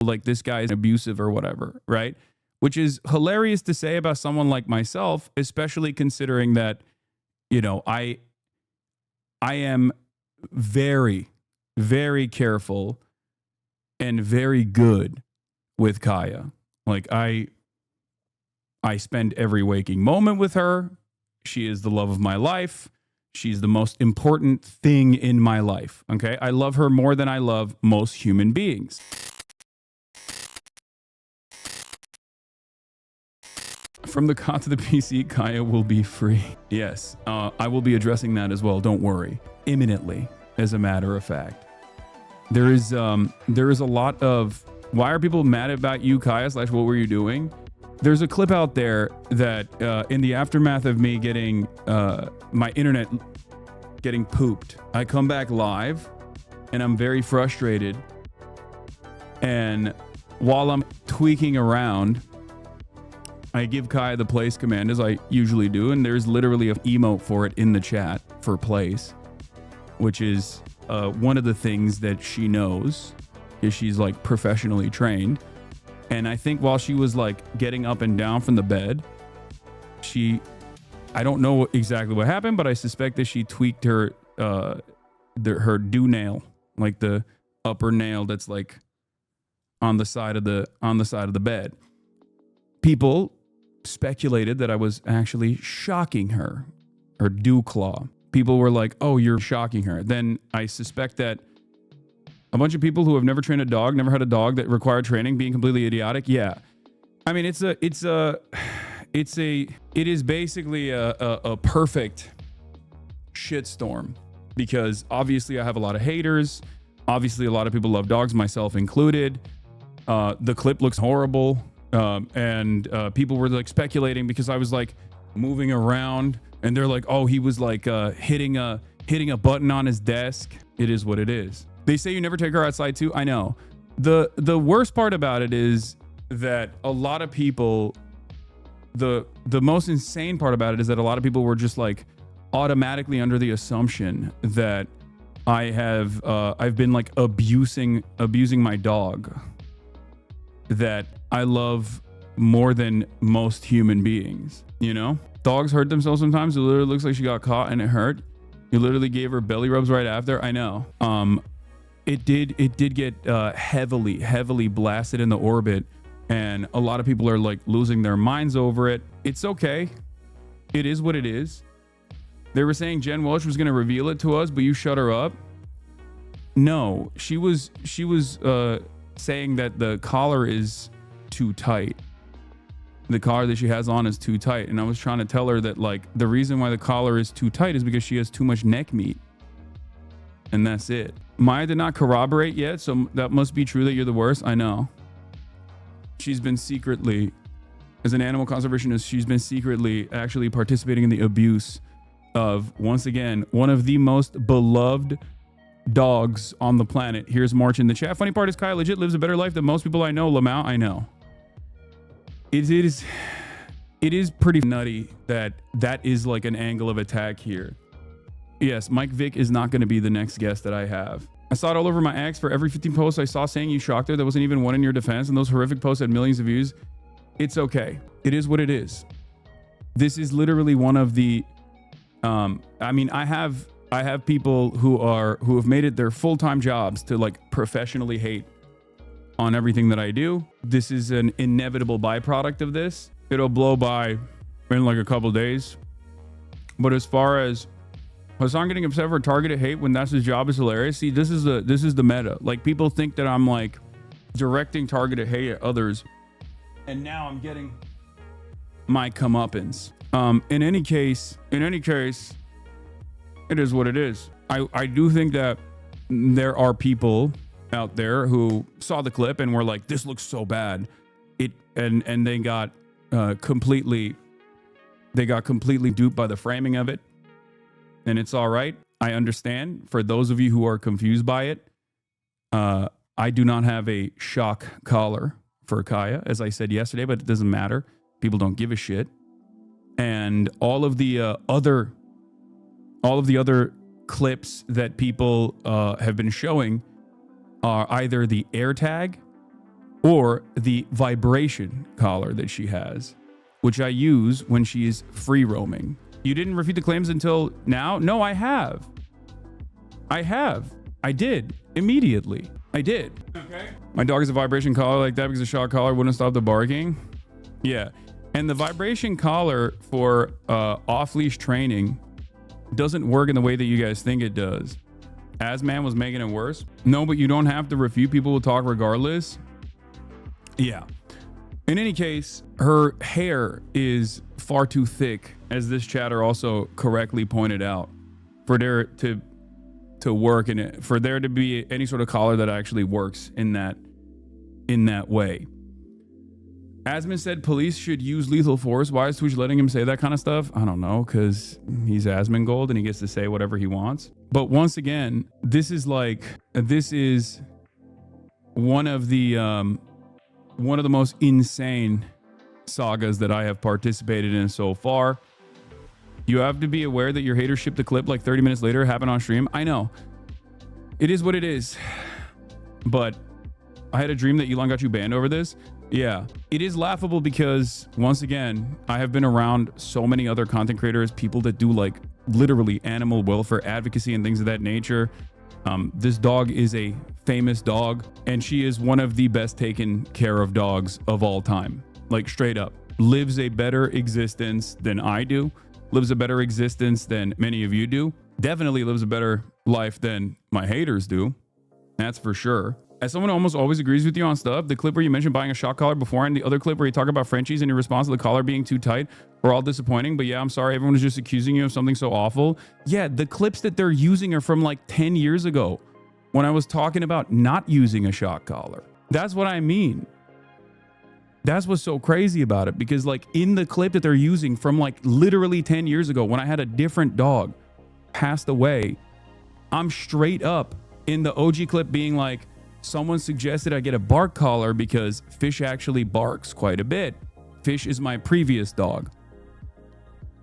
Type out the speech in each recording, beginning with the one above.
like this guy's abusive or whatever, right? Which is hilarious to say about someone like myself, especially considering that, you know, I am very, very careful and very good with Kaya. Like I spend every waking moment with her. She is the love of my life. She's the most important thing in my life. Okay. I love her more than I love most human beings. From the cot to the PC, Kaya will be free. Yes, I will be addressing that as well. Don't worry. Imminently, as a matter of fact. There is a lot of, why are people mad about you, Kaya, / what were you doing? There's a clip out there that in the aftermath of me getting my internet getting pooped, I come back live and I'm very frustrated. And while I'm tweaking around, I give Kaya the place command as I usually do. And there's literally an emote for it in the chat for place, which is one of the things that she knows is she's like professionally trained. And I think while she was like getting up and down from the bed, I don't know exactly what happened, but I suspect that she tweaked her do nail, like the upper nail that's like on the side of the bed. People speculated that I was actually shocking her dew claw. People were like, "Oh, you're shocking her." Then I suspect that a bunch of people who have never trained a dog, never had a dog that required training, being completely idiotic. Yeah. I mean, it is basically a perfect shitstorm because obviously I have a lot of haters. Obviously a lot of people love dogs, myself included. The clip looks horrible. And people were like speculating because I was like moving around and they're like, "Oh, he was like hitting a button on his desk." It is what it is. They say you never take her outside too. I know. The worst part about it is that a lot of people, the most insane part about it is that a lot of people were just like automatically under the assumption that I've been like abusing my dog that I love more than most human beings. You know, dogs hurt themselves sometimes. It literally looks like she got caught and it hurt. You literally gave her belly rubs right after. I know. It did get heavily blasted in the orbit, and a lot of people are like losing their minds over it. It's okay. It is what it is. They were saying Jen Welch was going to reveal it to us, but you shut her up. No, she was saying that the collar is too tight. The collar that she has on is too tight. And I was trying to tell her that like the reason why the collar is too tight is because she has too much neck meat. And that's it. Maya did not corroborate yet, so that must be true that you're the worst. I know. She's been secretly, as an animal conservationist, she's been secretly actually participating in the abuse of, once again, one of the most beloved dogs on the planet. Here's March in the chat. Funny part is Kaya legit lives a better life than most people I know. Lamau, I know. It is pretty nutty that is like an angle of attack here. Yes, Mike Vick is not going to be the next guest that I have. I saw it all over my ex. For every 15 posts I saw saying you shocked her, there wasn't even one in your defense, and those horrific posts had millions of views. It's okay. It is what it is. This is literally one of the I mean, I have people who have made it their full-time jobs to like professionally hate on everything that I do. This is an inevitable byproduct of this. It'll blow by in like a couple days. But as far as Hasan getting upset for targeted hate when that's his job is hilarious. See, this is the meta. Like people think that I'm like directing targeted hate at others, and now I'm getting my comeuppance. In any case, it is what it is. I do think that there are people out there who saw the clip and were like, "This looks so bad," and they got completely duped by the framing of it. And it's all right. I understand. For those of you who are confused by it, I do not have a shock collar for Kaya, as I said yesterday, but it doesn't matter. People don't give a shit. And all of the other clips that people have been showing are either the AirTag or the vibration collar that she has, which I use when she is free roaming. You didn't refute the claims until now? No, I have. I did. Immediately. I did. Okay. My dog has a vibration collar like that because the shock collar wouldn't stop the barking. Yeah. And the vibration collar for off-leash training doesn't work in the way that you guys think it does. Asman was making it worse. No, but you don't have to refute. People will talk regardless. Yeah. In any case, her hair is far too thick, as this chatter also correctly pointed out, for there to work in it, for there to be any sort of collar that actually works in that way. Asman said police should use lethal force. Why is Twitch letting him say that kind of stuff? I don't know, because he's Asmongold and he gets to say whatever he wants. But once again, this is one of the most insane sagas that I have participated in so far. You have to be aware that your hater shipped the clip like 30 minutes later, happened on stream. I know. It is what it is. But I had a dream that Elon got you banned over this. Yeah, it is laughable because, once again, I have been around so many other content creators, people that do like literally animal welfare advocacy and things of that nature. This dog is a famous dog, and she is one of the best taken care of dogs of all time. Like, straight up. Lives a better existence than I do. Lives a better existence than many of you do. Definitely lives a better life than my haters do. That's for sure. As someone who almost always agrees with you on stuff, the clip where you mentioned buying a shock collar before and the other clip where you talk about Frenchies and your response to the collar being too tight were all disappointing. But yeah, I'm sorry. Everyone was just accusing you of something so awful. Yeah, the clips that they're using are from like 10 years ago when I was talking about not using a shock collar. That's what I mean. That's what's so crazy about it, because like in the clip that they're using from like literally 10 years ago when I had a different dog passed away, I'm straight up in the OG clip being like, someone suggested I get a bark collar because Fish actually barks quite a bit. Fish is my previous dog.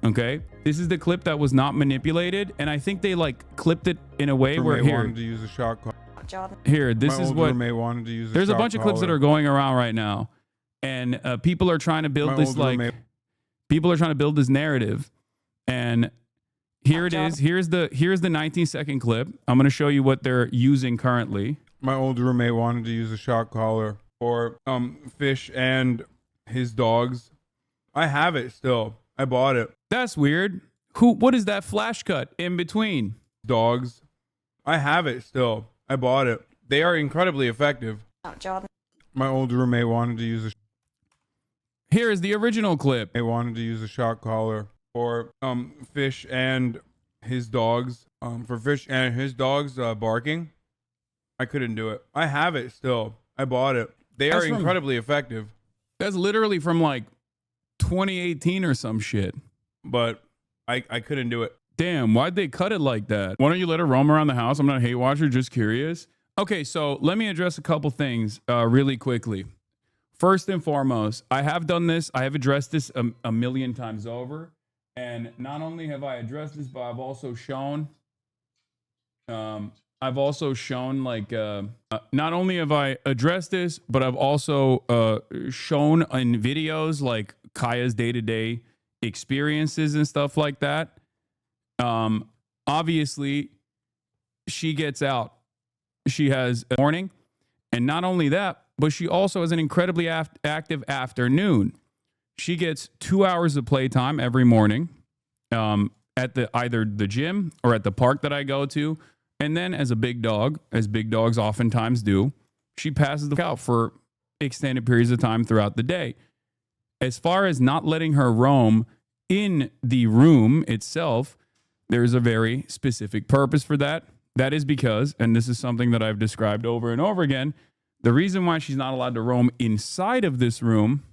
Okay, this is the clip that was not manipulated, and I think they like clipped it in a way where here, wanted to use a shock collar. Here, this is what wanted to use. There's a bunch of clips that are going around right now, and people are trying to build this like people are trying to build this narrative, and here it is. Here's the 19-second clip. I'm going to show you what they're using currently. My old roommate wanted to use a shock collar for Fish and his dogs. I have it still. I bought it. That's weird. What is that flash cut in between? Dogs. I have it still. I bought it. They are incredibly effective. Jordan. My old roommate wanted to use a Here is the original clip. They wanted to use a shock collar for Fish and his dogs. For Fish and his dogs barking. I couldn't do it. I have it still. I bought it. They are incredibly effective. That's literally from like 2018 or some shit. But I couldn't do it. Damn, why'd they cut it like that? Why don't you let her roam around the house? I'm not a hate watcher, just curious. Okay, so let me address a couple things really quickly. First and foremost, I have done this. I have addressed this a million times over. And not only have I addressed this, but I've also shown... like, not only have I addressed this, but I've also shown in videos like Kaya's day-to-day experiences and stuff like that. Obviously, she gets out. She has a morning. And not only that, but she also has an incredibly active afternoon. She gets 2 hours of playtime every morning at either the gym or at the park that I go to. And then as a big dog, as big dogs oftentimes do, she passes the out for extended periods of time throughout the day. As far as not letting her roam in the room itself, there's a very specific purpose for that. That is because, and this is something that I've described over and over again, the reason why she's not allowed to roam inside of this room,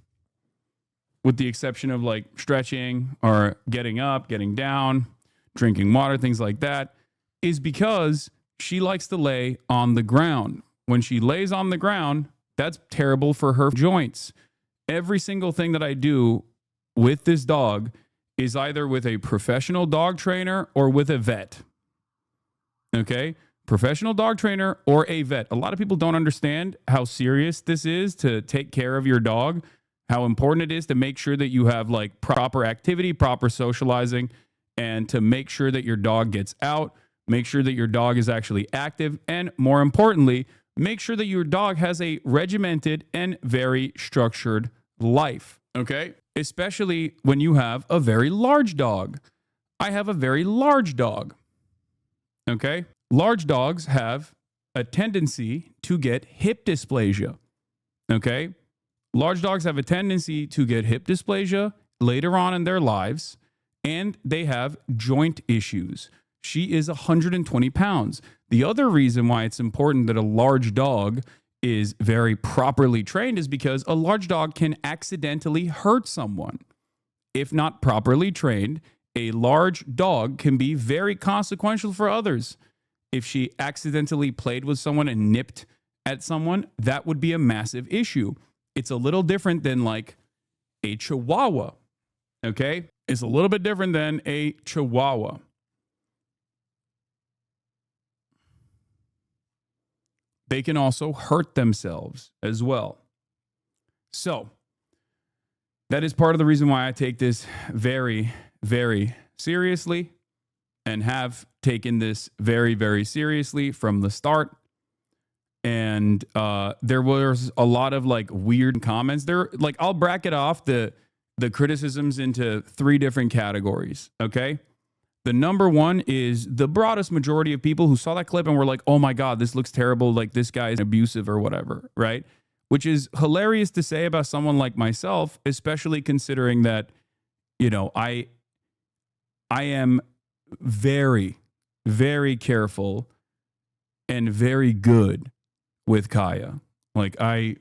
with the exception of like stretching or getting up, getting down, drinking water, things like that, is because she likes to lay on the ground. When she lays on the ground, that's terrible for her joints. Every single thing that I do with this dog is either with a professional dog trainer or with a vet. Okay? professional dog trainer or a vet. A lot of people don't understand how serious this is to take care of your dog, how important it is to make sure that you have like proper activity, proper socializing, and to make sure that your dog gets out, make sure that your dog is actually active, and more importantly, make sure that your dog has a regimented and very structured life, okay? Especially when you have a very large dog. I have a very large dog, okay? Large dogs have a tendency to get hip dysplasia, okay? Large dogs have a tendency to get hip dysplasia later on in their lives, and they have joint issues. She is 120 pounds. The other reason why it's important that a large dog is very properly trained is because a large dog can accidentally hurt someone. If not properly trained, a large dog can be very consequential for others. If she accidentally played with someone and nipped at someone, that would be a massive issue. It's a little different than like a Chihuahua, okay? It's a little bit different than a Chihuahua. They can also hurt themselves as well. So that is part of the reason why I take this very, very seriously and have taken this very, very seriously from the start. And there was a lot of like weird comments there. Like I'll bracket off the criticisms into 3 different categories. Okay. The number one is the broadest majority of people who saw that clip and were like, oh my God, this looks terrible. Like this guy is abusive or whatever. Right. Which is hilarious to say about someone like myself, especially considering that, you know, I am very, very careful and very good with Kaya. Like I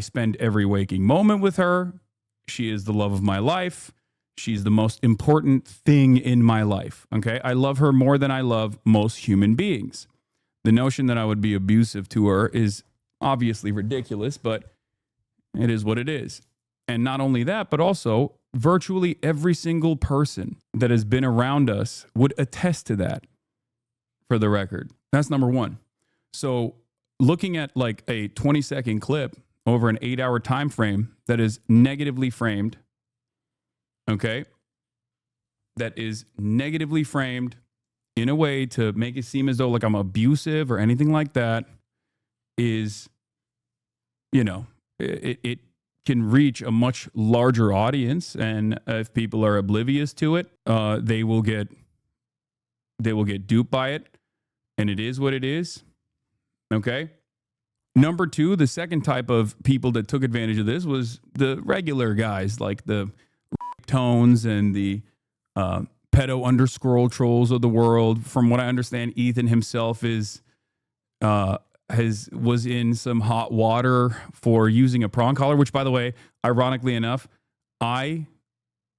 spend every waking moment with her. She is the love of my life. She's the most important thing in my life. Okay. I love her more than I love most human beings. The notion that I would be abusive to her is obviously ridiculous, but it is what it is. And not only that, but also virtually every single person that has been around us would attest to that, for the record. That's number one. So looking at like a 20-second clip over an 8-hour time frame that is negatively framed, okay, that is negatively framed in a way to make it seem as though like I'm abusive or anything like that is, you know, it can reach a much larger audience. And if people are oblivious to it, they will get duped by it. And it is what it is. Okay. Number two, the second type of people that took advantage of this was the regular guys, like the tones and the pedo underscroll trolls of the world. From what I understand, Ethan himself was in some hot water for using a prong collar, which, by the way, ironically enough, I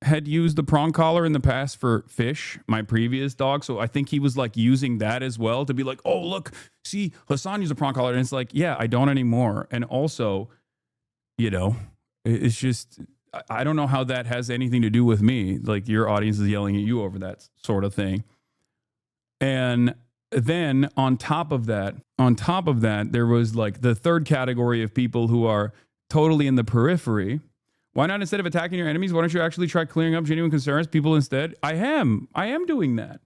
had used the prong collar in the past for Fish, my previous dog. So I think he was like using that as well to be like, oh, look, see, Hasan used a prong collar. And it's like, yeah, I don't anymore. And also, you know, it's just, I don't know how that has anything to do with me. Like your audience is yelling at you over that sort of thing. And then on top of that, there was like the third category of people who are totally in the periphery. Why not, instead of attacking your enemies, why don't you actually try clearing up genuine concerns? People instead, I am doing that.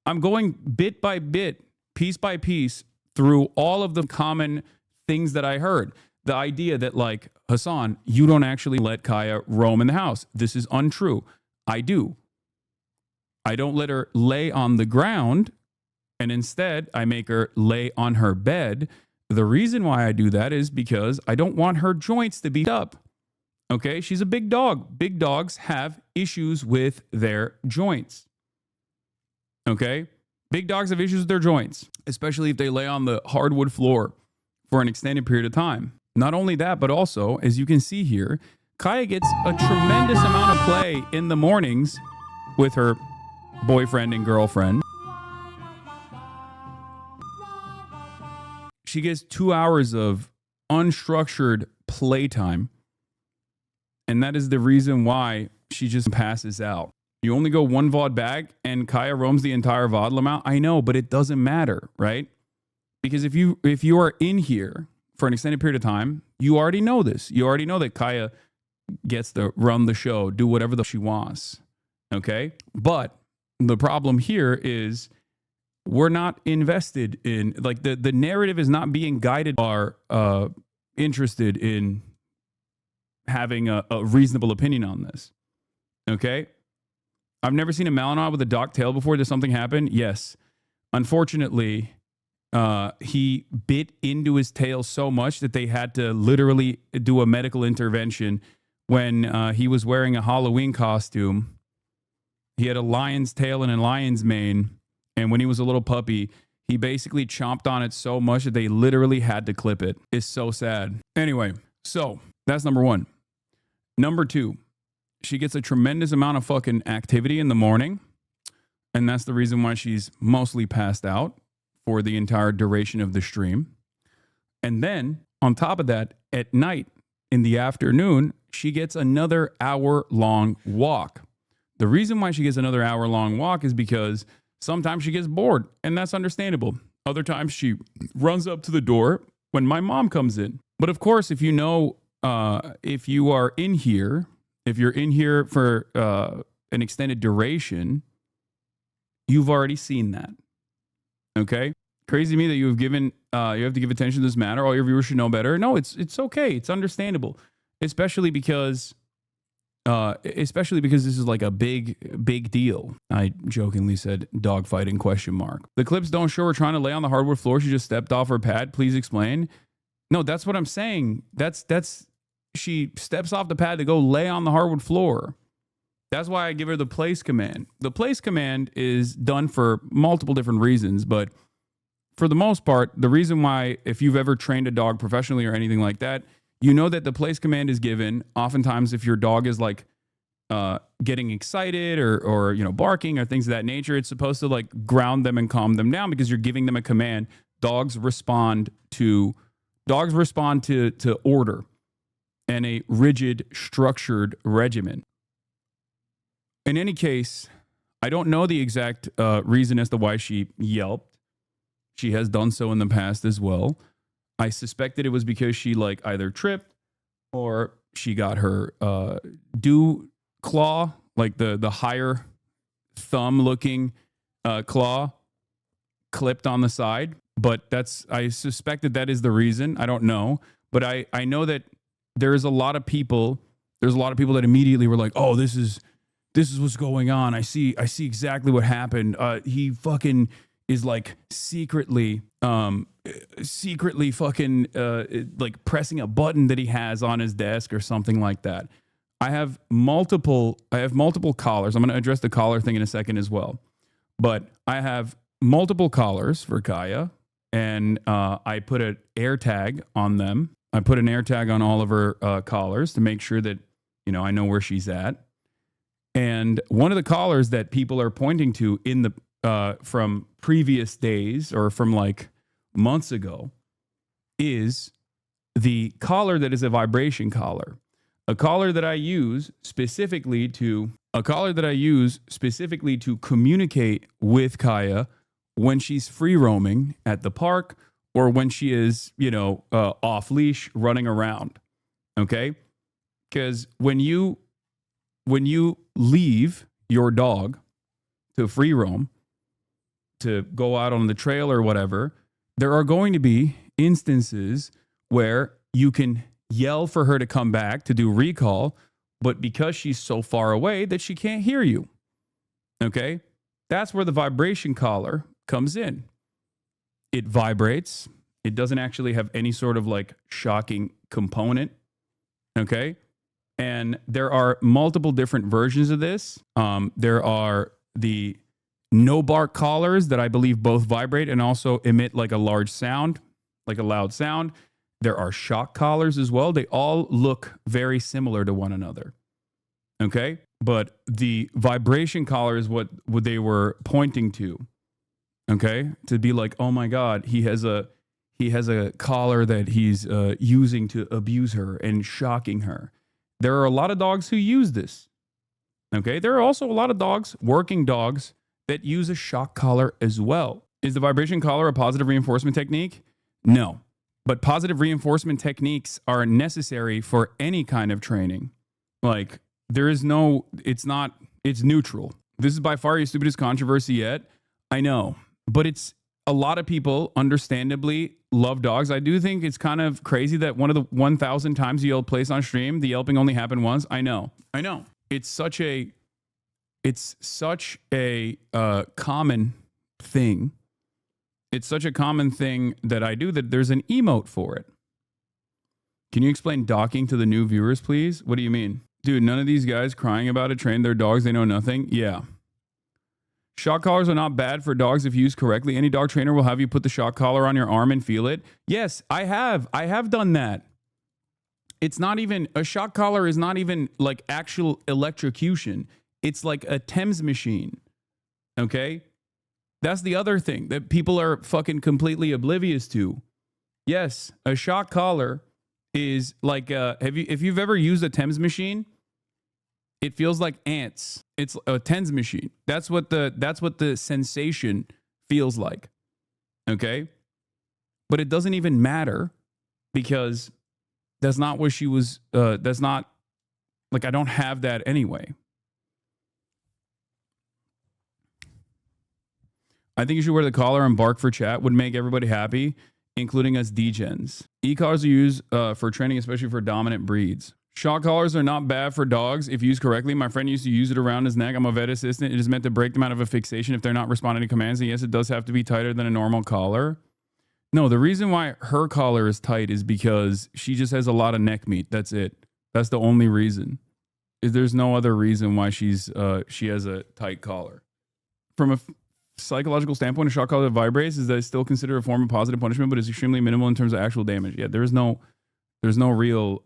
I'm going bit by bit, piece by piece through all of the common things that I heard. The idea that like, Hasan, you don't actually let Kaya roam in the house. This is untrue. I do. I don't let her lay on the ground, and instead I make her lay on her bed. The reason why I do that is because I don't want her joints to be up. Okay, she's a big dog. Big dogs have issues with their joints. Okay, big dogs have issues with their joints, especially if they lay on the hardwood floor for an extended period of time. Not only that, but also, as you can see here, Kaya gets a tremendous amount of play in the mornings with her boyfriend and girlfriend. She gets 2 hours of unstructured playtime. And that is the reason why she just passes out. You only go one VOD back and Kaya roams the entire VOD amount. I know, but it doesn't matter, right? Because if you are in here for an extended period of time, you already know this. You already know that Kaya gets to run the show, do whatever she wants. Okay? But the problem here is we're not invested in, like, the narrative is not being guided, are interested in having a reasonable opinion on this. Okay? I've never seen a Malinois with a docked tail before. Did something happen? Yes. Unfortunately, he bit into his tail so much that they had to literally do a medical intervention when he was wearing a Halloween costume. He had a lion's tail and a lion's mane. And when he was a little puppy, he basically chomped on it so much that they literally had to clip it. It's so sad. Anyway, so that's number one. Number two, she gets a tremendous amount of fucking activity in the morning. And that's the reason why she's mostly passed out for the entire duration of the stream. And then on top of that, at night in the afternoon, she gets another hour-long walk. The reason why she gets another hour-long walk is because sometimes she gets bored, and that's understandable. Other times she runs up to the door when my mom comes in. But of course, if you know, if you are in here, if you're in here for an extended duration, you've already seen that. Okay? Crazy to me that you have to give attention to this matter. All your viewers should know better. No, it's okay. It's understandable. Especially because this is like a big deal. I jokingly said dogfighting ? The clips don't show her trying to lay on the hardwood floor. She just stepped off her pad. Please explain. No, that's what I'm saying. That's she steps off the pad to go lay on the hardwood floor. That's why I give her the place command. The place command is done for multiple different reasons, but for the most part, the reason why, if you've ever trained a dog professionally or anything like that, you know that the place command is given oftentimes if your dog is like getting excited or barking or things of that nature. It's supposed to like ground them and calm them down because you're giving them a command. Dogs respond to order and a rigid, structured regimen. In any case, I don't know the exact reason as to why she yelped. She has done so in the past as well. I suspected it was because she like either tripped or she got her dew claw, like the higher thumb looking claw, clipped on the side. But I suspected that is the reason. I don't know. But I know that there's a lot of people that immediately were like, oh, this is what's going on. I see exactly what happened. He fucking is like secretly fucking like pressing a button that he has on his desk or something like that. I have multiple collars. I'm going to address the collar thing in a second as well. But I have multiple collars for Kaya, and I put an air tag on them. I put an air tag on all of her collars to make sure that I know where she's at. And one of the collars that people are pointing to in the from previous days or from like months ago is the collar that is a vibration collar, a collar that I use specifically to communicate with Kaya when she's free roaming at the park or when she is, off leash running around. Okay? Because when you leave your dog to free roam, to go out on the trail or whatever, there are going to be instances where you can yell for her to come back to do recall, but because she's so far away that she can't hear you. Okay? That's where the vibration collar comes in. It vibrates. It doesn't actually have any sort of like shocking component. Okay? And there are multiple different versions of this. There are the no bark collars that I believe both vibrate and also emit like a large sound, like a loud sound. There are shock collars as well. They all look very similar to one another. Okay? But the vibration collar is what they were pointing to. Okay? To be like, oh my God, he has a collar that he's using to abuse her and shocking her. There are a lot of dogs who use this. Okay. There are also a lot of dogs, working dogs, that use a shock collar as well. Is the vibration collar a positive reinforcement technique? No. But positive reinforcement techniques are necessary for any kind of training. Like, there is no, it's neutral. This is by far your stupidest controversy yet. I know. But it's, a lot of people understandably love dogs. I do think it's kind of crazy that one of the 1,000 times you yelled place on stream, the yelping only happened once. I know. It's such a common thing. It's such a common thing that I do that there's an emote for it. Can you explain docking to the new viewers, please? What do you mean? Dude, none of these guys crying about it train their dogs. They know nothing. Yeah. Shock collars are not bad for dogs if used correctly. Any dog trainer will have you put the shock collar on your arm and feel it. Yes, I have. I have done that. It's not even, a shock collar is not even like actual electrocution. It's like a Thames machine. Okay? That's the other thing that people are fucking completely oblivious to. Yes, a shock collar is like, if you've ever used a Thames machine, it feels like ants. It's a Thames machine. That's what the sensation feels like. Okay? But it doesn't even matter because that's not what she was, that's not, like, I don't have that anyway. I think you should wear the collar and bark for chat. Would make everybody happy, including us degens. E-collars are used for training, especially for dominant breeds. Shock collars are not bad for dogs if used correctly. My friend used to use it around his neck. I'm a vet assistant. It is meant to break them out of a fixation if they're not responding to commands. And yes, it does have to be tighter than a normal collar. No, the reason why her collar is tight is because she just has a lot of neck meat. That's it. That's the only reason. There's no other reason why she has a tight collar. From a psychological standpoint, a shock collar that vibrates is that it's still considered a form of positive punishment, but it's extremely minimal in terms of actual damage. Yeah, there's no real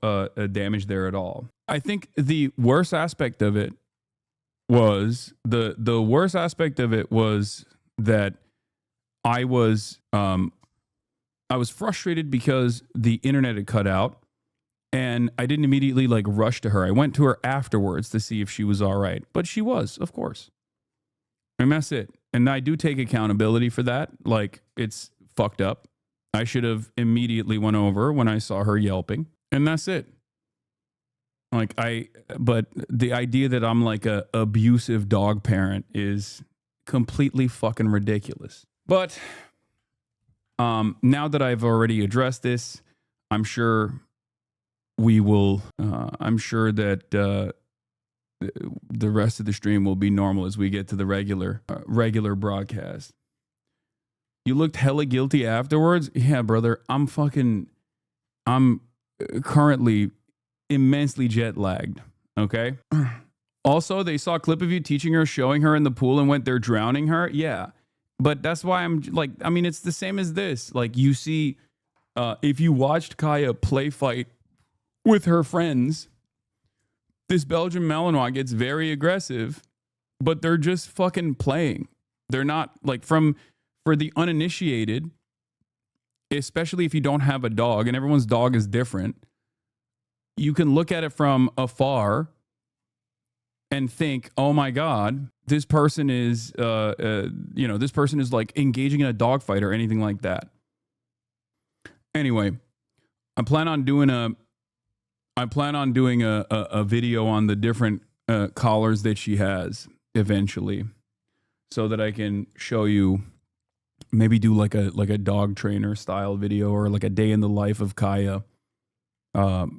damage there at all. I think the worst aspect of it was the worst aspect of it was that I was frustrated because the internet had cut out, and I didn't immediately like rush to her. I went to her afterwards to see if she was all right, but she was, of course. And that's it. And I do take accountability for that. Like, it's fucked up. I should have immediately went over when I saw her yelping, and that's it. But the idea that I'm like a abusive dog parent is completely fucking ridiculous. But now that I've already addressed this, I'm sure we will. I'm sure that the rest of the stream will be normal as we get to the regular broadcast. You looked hella guilty afterwards? Yeah, brother. I'm currently immensely jet lagged. Okay. Also, they saw a clip of you teaching her, showing her in the pool, and went there drowning her. Yeah. But that's why I'm like, I mean, it's the same as this. Like, you see, if you watched Kaya play fight with her friends, this Belgian Malinois gets very aggressive, but they're just fucking playing. They're not like for the uninitiated, especially if you don't have a dog, and everyone's dog is different, you can look at it from afar and think, oh my God, this person is, this person is like engaging in a dog fight or anything like that. Anyway, I plan on doing a video on the different collars that she has eventually, so that I can show you, maybe do like a dog trainer style video, or like a day in the life of Kaya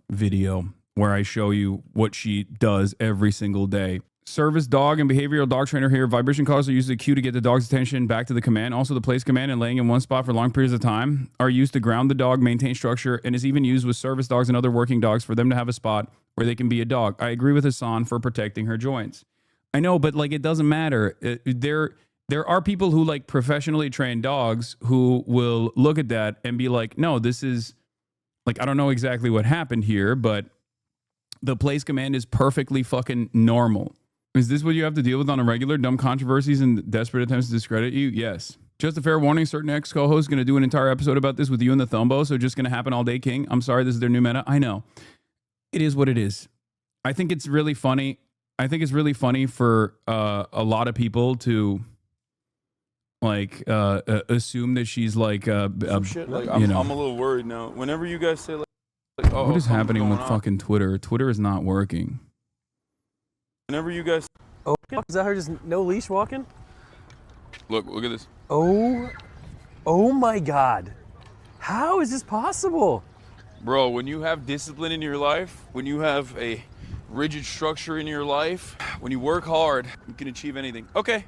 video, where I show you what she does every single day. Service dog and behavioral dog trainer here. Vibration collars are used as a cue to get the dog's attention back to the command. Also, the place command and laying in one spot for long periods of time are used to ground the dog, maintain structure, and is even used with service dogs and other working dogs for them to have a spot where they can be a dog. I agree with Hasan for protecting her joints. I know, but like, it doesn't matter. There are people who like professionally train dogs who will look at that and be like, no, this is like, I don't know exactly what happened here, but the place command is perfectly fucking normal. Is this what you have to deal with on a regular? Dumb controversies and desperate attempts to discredit you? Yes. Just a fair warning, certain ex-co-hosts going to do an entire episode about this with you and the Thumbo, so just going to happen all day, King. I'm sorry, this is their new meta. I know. It is what it is. I think it's really funny. I think it's really funny for a lot of people to like assume that she's like Some shit. Like you know. I'm a little worried now. Whenever you guys say like oh, What is happening with on. fucking Twitter? Twitter is not working. Whenever you guys Oh, is that her just no leash walking? look at this. Oh my God. How is this possible? Bro, when you have discipline in your life, when you have a rigid structure in your life, when you work hard, you can achieve anything. Okay.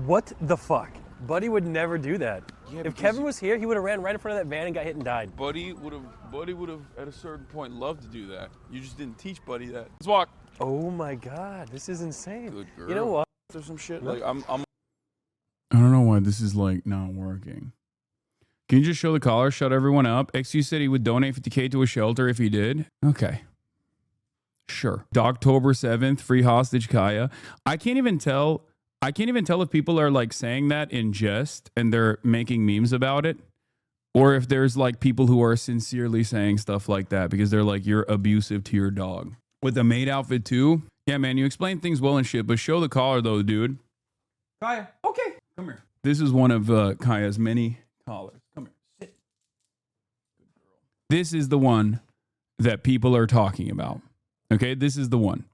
What the fuck? Buddy would never do that. Yeah, if because Kevin was here, he would have ran right in front of that van and got hit and died. Buddy would have at a certain point loved to do that. You just didn't teach Buddy that. Let's walk. Oh my God, this is insane. Good girl. You know what? There's some shit. Like I'm I don't know why this is like not working. Can you just show the collar? Shut everyone up. XU said he would donate 50K to a shelter if he did. Okay. Sure. October 7th, free hostage Kaya. I can't even tell if people are like saying that in jest and they're making memes about it, or if there's like people who are sincerely saying stuff like that because they're like, you're abusive to your dog. With the maid outfit too? Yeah, man, you explain things well and shit, but show the collar though, dude. Kaya, okay. Come here. This is one of Kaya's many collars. Come here. Sit. Good girl. This is the one that people are talking about. Okay, this is the one.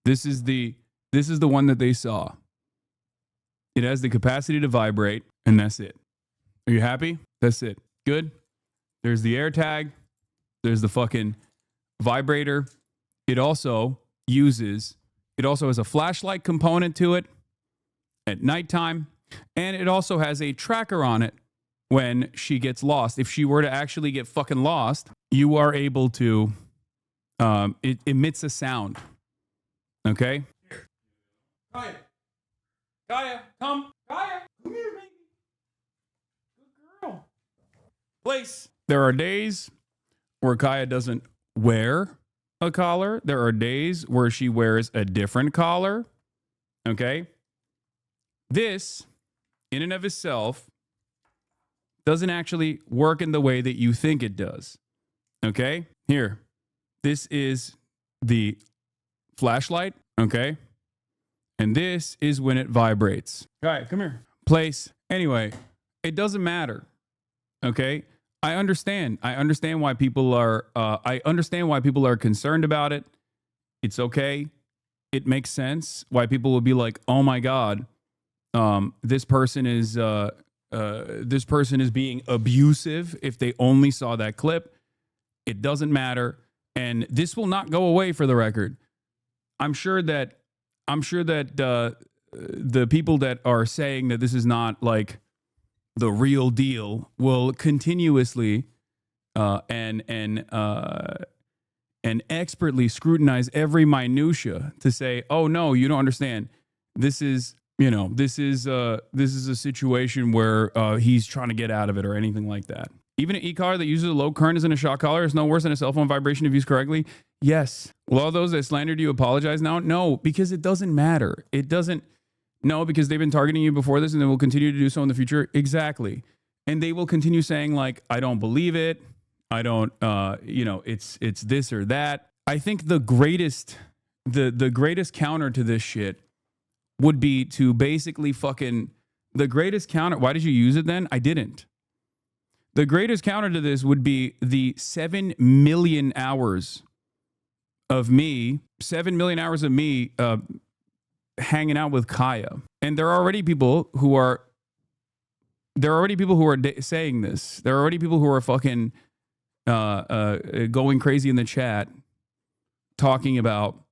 This is the one that they saw. It has the capacity to vibrate, and that's it. Are you happy? That's it. Good. There's the air tag. There's the fucking vibrator. It also has a flashlight component to it at nighttime, and it also has a tracker on it when she gets lost. If she were to actually get fucking lost, you are able to, it emits a sound. Okay? Kaya. Kaya, come. Kaya, come here, baby. Good girl. Place. There are days where Kaya doesn't wear a collar. There are days where she wears a different collar. Okay? This, in and of itself, doesn't actually work in the way that you think it does. Okay? Here. This is the flashlight. Okay? And this is when it vibrates. All right, come here. Place. Anyway, it doesn't matter. Okay? I understand why people are concerned about it. It's okay. It makes sense why people will be like, "Oh my God, this person is being abusive." If they only saw that clip, it doesn't matter, and this will not go away. For the record, I'm sure that the people that are saying that this is not like the real deal will continuously and expertly scrutinize every minutia to say, "Oh no, you don't understand. This is a situation where he's trying to get out of it," or anything like that. Even an e-collar that uses a low current as in a shock collar is no worse than a cell phone vibration if used correctly. Yes. Will all those that slandered you apologize now? No, because it doesn't matter. It doesn't. No, because they've been targeting you before this and they will continue to do so in the future. Exactly. And they will continue saying like, "I don't believe it. I don't, it's this or that." I think the greatest counter to this shit would be to basically the greatest counter. Why did you use it then? I didn't. The greatest counter to this would be the 7 million hours of me hanging out with Kaya. And there are already people who are saying this. There are already people who are fucking going crazy in the chat talking about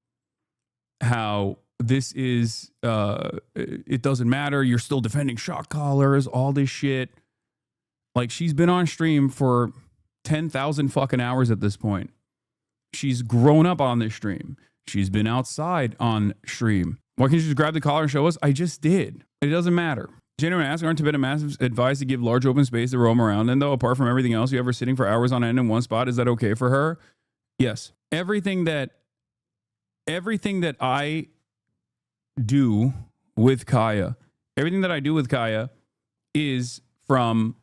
how this is it doesn't matter. You're still defending shock collars, all this shit. Like, she's been on stream for 10,000 fucking hours at this point. She's grown up on this stream. She's been outside on stream. Why can't you just grab the collar and show us? I just did. It doesn't matter. Genuine ask, aren't Tibetan Mastiffs advised to give large open space to roam around? And though, apart from everything else, you ever sitting for hours on end in one spot, is that okay for her? Yes. Everything that I do with Kaya is from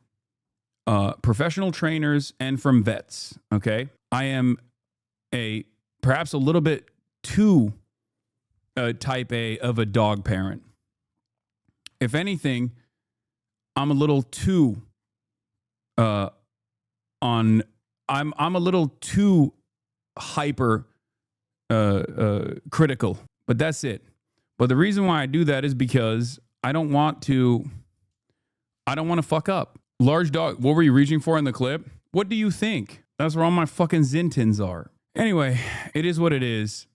professional trainers and from vets. Okay. I am perhaps a little bit too type A of a dog parent. If anything, I'm a little too I'm a little too hyper critical, but that's it. But the reason why I do that is because I don't want to fuck up. Large dog, what were you reaching for in the clip? What do you think? That's where all my fucking Zintins are. Anyway, it is what it is.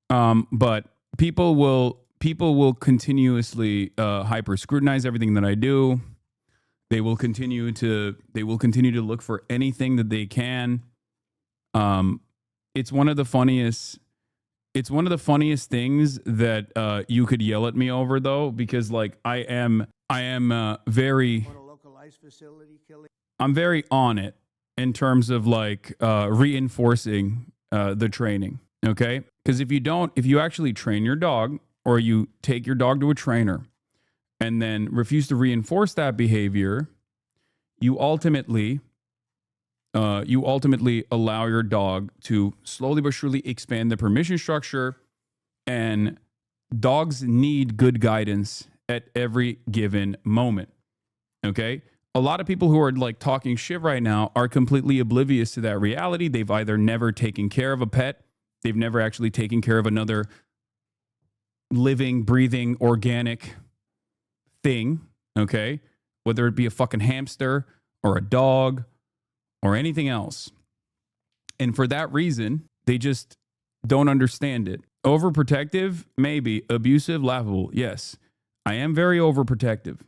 But people will continuously hyper scrutinize everything that I do. They will continue to look for anything that they can. It's one of the funniest things that you could yell at me over, though, because like I am very I'm very on it in terms of like reinforcing the training. Okay, because if you actually train your dog, or you take your dog to a trainer and then refuse to reinforce that behavior, you ultimately allow your dog to slowly but surely expand the permission structure. And dogs need good guidance at every given moment. Okay? A lot of people who are like talking shit right now are completely oblivious to that reality. They've either never taken care of a pet, they've never actually taken care of another living, breathing, organic thing, okay? Whether it be a fucking hamster or a dog or anything else. And for that reason, they just don't understand it. Overprotective, maybe. Abusive, laughable, yes. I am very overprotective.